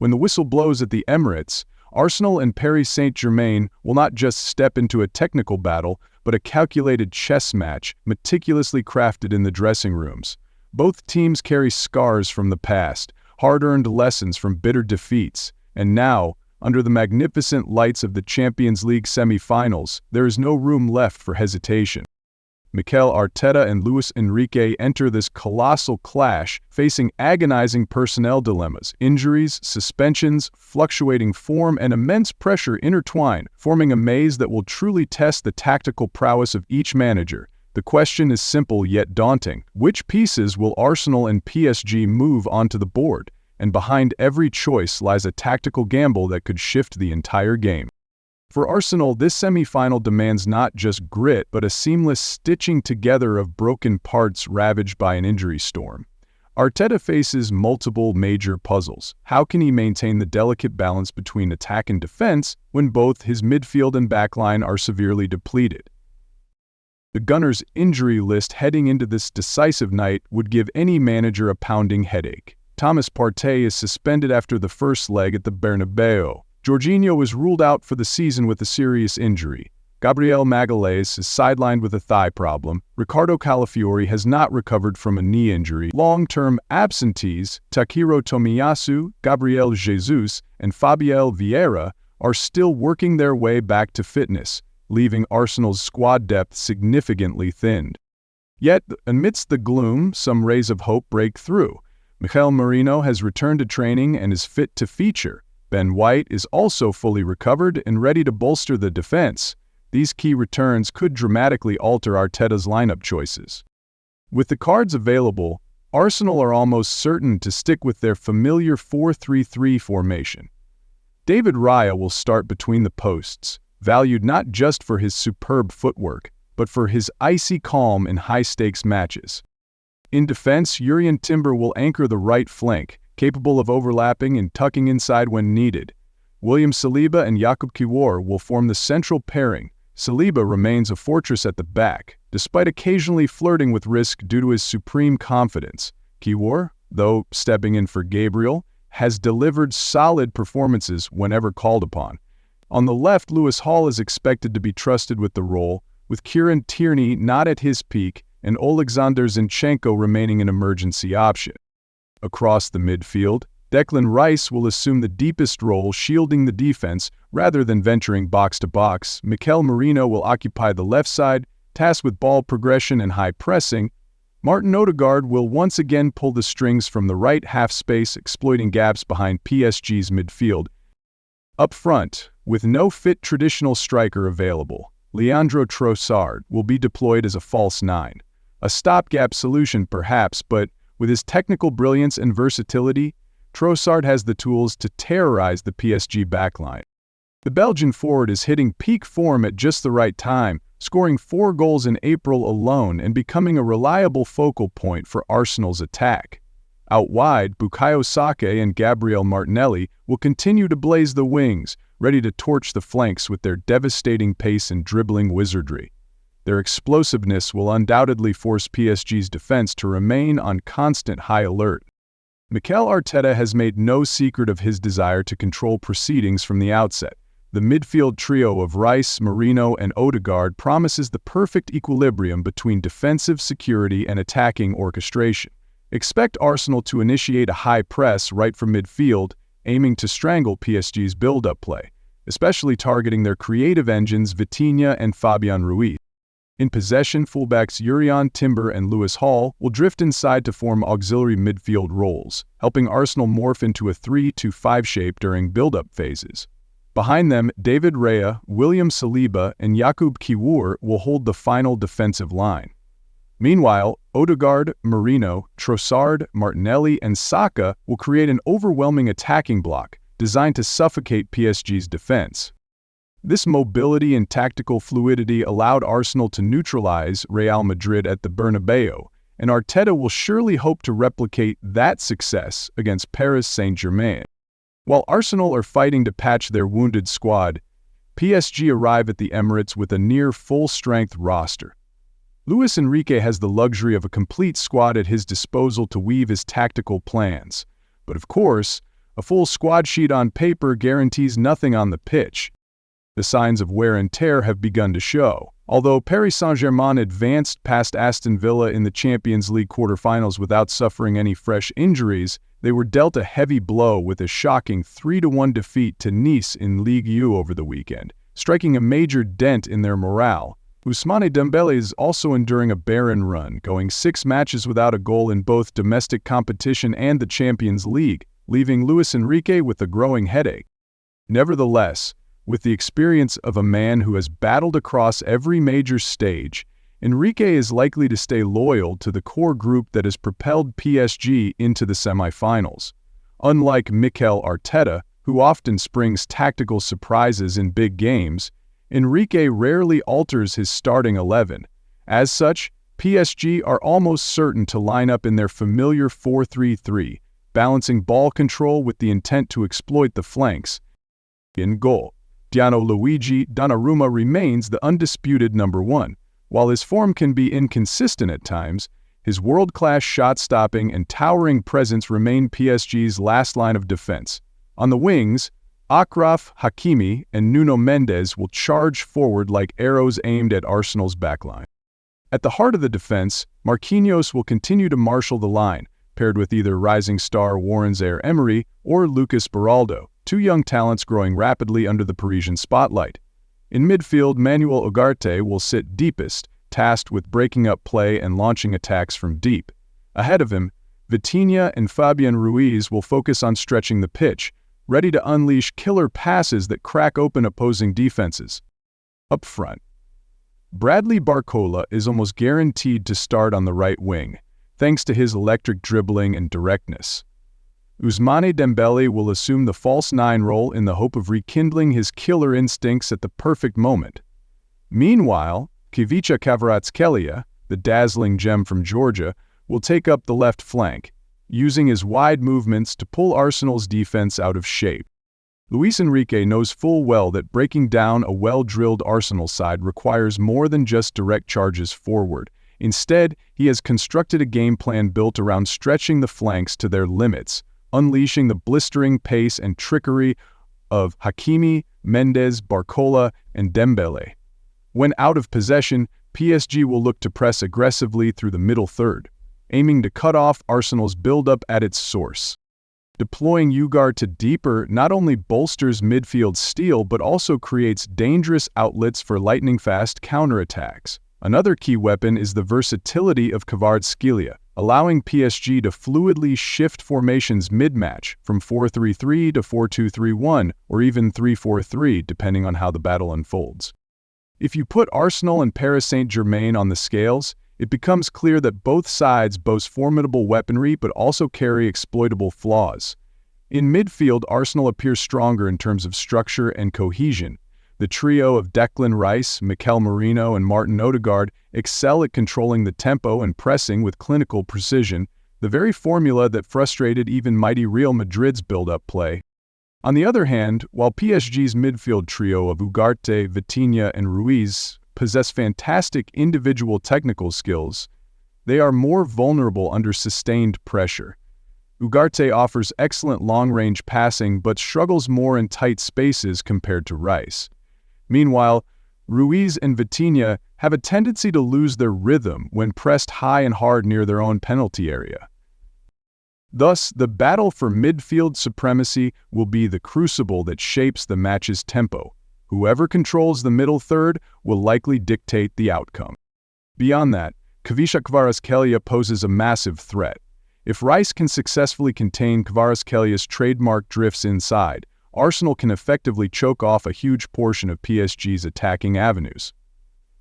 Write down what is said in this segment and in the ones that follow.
When the whistle blows at the Emirates, Arsenal and Paris Saint-Germain will not just step into a technical battle, but a calculated chess match, meticulously crafted in the dressing rooms. Both teams carry scars from the past, hard-earned lessons from bitter defeats, and now, under the magnificent lights of the Champions League semi-finals, there is no room left for hesitation. Mikel Arteta and Luis Enrique enter this colossal clash, facing agonizing personnel dilemmas. Injuries, suspensions, fluctuating form, and immense pressure intertwine, forming a maze that will truly test the tactical prowess of each manager. The question is simple yet daunting. Which pieces will Arsenal and PSG move onto the board? And behind every choice lies a tactical gamble that could shift the entire game. For Arsenal, this semi-final demands not just grit, but a seamless stitching together of broken parts ravaged by an injury storm. Arteta faces multiple major puzzles. How can he maintain the delicate balance between attack and defense when both his midfield and backline are severely depleted? The Gunners' injury list heading into this decisive night would give any manager a pounding headache. Thomas Partey is suspended after the first leg at the Bernabeu. Jorginho is ruled out for the season with a serious injury. Gabriel Magalhaes is sidelined with a thigh problem. Ricardo Calafiori has not recovered from a knee injury. Long-term absentees, Takehiro Tomiyasu, Gabriel Jesus, and Fabiel Vieira are still working their way back to fitness, leaving Arsenal's squad depth significantly thinned. Yet, amidst the gloom, some rays of hope break through. Mikel Merino has returned to training and is fit to feature. Ben White is also fully recovered and ready to bolster the defense. These key returns could dramatically alter Arteta's lineup choices. With the cards available, Arsenal are almost certain to stick with their familiar 4-3-3 formation. David Raya will start between the posts, valued not just for his superb footwork, but for his icy calm in high-stakes matches. In defense, Jurrien Timber will anchor the right flank, capable of overlapping and tucking inside when needed. William Saliba and Jakub Kiwior will form the central pairing. Saliba remains a fortress at the back, despite occasionally flirting with risk due to his supreme confidence. Kiwior, though stepping in for Gabriel, has delivered solid performances whenever called upon. On the left, Lewis Hall is expected to be trusted with the role, with Kieran Tierney not at his peak and Oleksandr Zinchenko remaining an emergency option. Across the midfield, Declan Rice will assume the deepest role, shielding the defense rather than venturing box-to-box. Mikel Merino will occupy the left side, tasked with ball progression and high pressing. Martin Odegaard will once again pull the strings from the right half space, exploiting gaps behind PSG's midfield. Up front, with no fit traditional striker available, Leandro Trossard will be deployed as a false nine. A stopgap solution perhaps, but with his technical brilliance and versatility, Trossard has the tools to terrorize the PSG backline. The Belgian forward is hitting peak form at just the right time, scoring 4 goals in April alone and becoming a reliable focal point for Arsenal's attack. Out wide, Bukayo Saka and Gabriel Martinelli will continue to blaze the wings, ready to torch the flanks with their devastating pace and dribbling wizardry. Their explosiveness will undoubtedly force PSG's defense to remain on constant high alert. Mikel Arteta has made no secret of his desire to control proceedings from the outset. The midfield trio of Rice, Merino, and Odegaard promises the perfect equilibrium between defensive security and attacking orchestration. Expect Arsenal to initiate a high press right from midfield, aiming to strangle PSG's build-up play, especially targeting their creative engines Vitinha and Fabian Ruiz. In possession, fullbacks Jurrien Timber and Lewis Hall will drift inside to form auxiliary midfield roles, helping Arsenal morph into a 3-5 shape during build-up phases. Behind them, David Raya, William Saliba, and Jakub Kiwior will hold the final defensive line. Meanwhile, Odegaard, Merino, Trossard, Martinelli, and Saka will create an overwhelming attacking block designed to suffocate PSG's defense. This mobility and tactical fluidity allowed Arsenal to neutralize Real Madrid at the Bernabeu, and Arteta will surely hope to replicate that success against Paris Saint-Germain. While Arsenal are fighting to patch their wounded squad, PSG arrive at the Emirates with a near full-strength roster. Luis Enrique has the luxury of a complete squad at his disposal to weave his tactical plans. But of course, A full squad sheet on paper guarantees nothing on the pitch. The signs of wear and tear have begun to show. Although Paris Saint-Germain advanced past Aston Villa in the Champions League quarterfinals without suffering any fresh injuries, they were dealt a heavy blow with a shocking 3-1 defeat to Nice in Ligue 1 over the weekend, striking a major dent in their morale. Ousmane Dembélé is also enduring a barren run, going 6 matches without a goal in both domestic competition and the Champions League, leaving Luis Enrique with a growing headache. Nevertheless, with the experience of a man who has battled across every major stage, Enrique is likely to stay loyal to the core group that has propelled PSG into the semi-finals. Unlike Mikel Arteta, who often springs tactical surprises in big games, Enrique rarely alters his starting 11. As such, PSG are almost certain to line up in their familiar 4-3-3, balancing ball control with the intent to exploit the flanks. In goal, Gianluigi Donnarumma remains the undisputed number 1. While his form can be inconsistent at times, his world-class shot-stopping and towering presence remain PSG's last line of defense. On the wings, Achraf Hakimi and Nuno Mendes will charge forward like arrows aimed at Arsenal's backline. At the heart of the defense, Marquinhos will continue to marshal the line, paired with either rising star Warren Zaïre-Emery or Lucas Beraldo, 2 young talents growing rapidly under the Parisian spotlight. In midfield, Manuel Ugarte will sit deepest, tasked with breaking up play and launching attacks from deep. Ahead of him, Vitinha and Fabian Ruiz will focus on stretching the pitch, ready to unleash killer passes that crack open opposing defenses. Up front, Bradley Barcola is almost guaranteed to start on the right wing, thanks to his electric dribbling and directness. Ousmane Dembélé will assume the false 9 role in the hope of rekindling his killer instincts at the perfect moment. Meanwhile, Khvicha Kvaratskhelia, the dazzling gem from Georgia, will take up the left flank, using his wide movements to pull Arsenal's defense out of shape. Luis Enrique knows full well that breaking down a well-drilled Arsenal side requires more than just direct charges forward. Instead, he has constructed a game plan built around stretching the flanks to their limits, unleashing the blistering pace and trickery of Hakimi, Mendes, Barcola, and Dembélé. When out of possession, PSG will look to press aggressively through the middle third, aiming to cut off Arsenal's build-up at its source. Deploying Odegaard to deeper not only bolsters midfield steel but also creates dangerous outlets for lightning-fast counterattacks. Another key weapon is the versatility of Kvaratskhelia, allowing PSG to fluidly shift formations mid-match from 4-3-3 to 4-2-3-1 or even 3-4-3 depending on how the battle unfolds. If you put Arsenal and Paris Saint-Germain on the scales, it becomes clear that both sides boast formidable weaponry but also carry exploitable flaws. In midfield, Arsenal appears stronger in terms of structure and cohesion. The trio of Declan Rice, Mikel Merino, and Martin Odegaard excel at controlling the tempo and pressing with clinical precision, the very formula that frustrated even mighty Real Madrid's build-up play. On the other hand, while PSG's midfield trio of Ugarte, Vitinha, and Ruiz possess fantastic individual technical skills, they are more vulnerable under sustained pressure. Ugarte offers excellent long-range passing but struggles more in tight spaces compared to Rice. Meanwhile, Ruiz and Vitinha have a tendency to lose their rhythm when pressed high and hard near their own penalty area. Thus, the battle for midfield supremacy will be the crucible that shapes the match's tempo. Whoever controls the middle third will likely dictate the outcome. Beyond that, Khvicha Kvaratskhelia poses a massive threat. If Rice can successfully contain Kvaratskelia's trademark drifts inside, Arsenal can effectively choke off a huge portion of PSG's attacking avenues.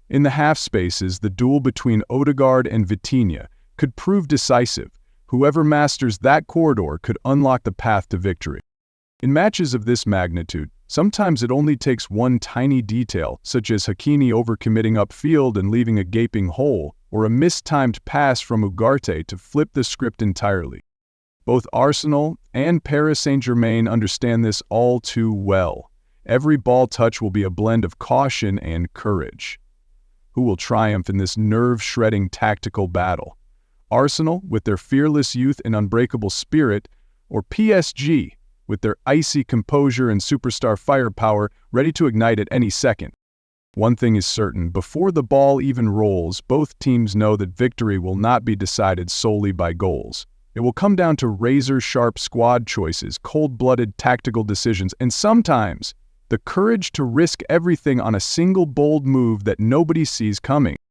In the half spaces, the duel between Odegaard and Vitinha could prove decisive. Whoever masters that corridor could unlock the path to victory. In matches of this magnitude, sometimes it only takes one tiny detail, such as Hakimi overcommitting upfield and leaving a gaping hole, or a mistimed pass from Ugarte to flip the script entirely. Both Arsenal and Paris Saint-Germain understand this all too well. Every ball touch will be a blend of caution and courage. Who will triumph in this nerve-shredding tactical battle? Arsenal, with their fearless youth and unbreakable spirit, or PSG, with their icy composure and superstar firepower ready to ignite at any second. One thing is certain, before the ball even rolls, both teams know that victory will not be decided solely by goals. It will come down to razor-sharp squad choices, cold-blooded tactical decisions, and sometimes the courage to risk everything on a single bold move that nobody sees coming.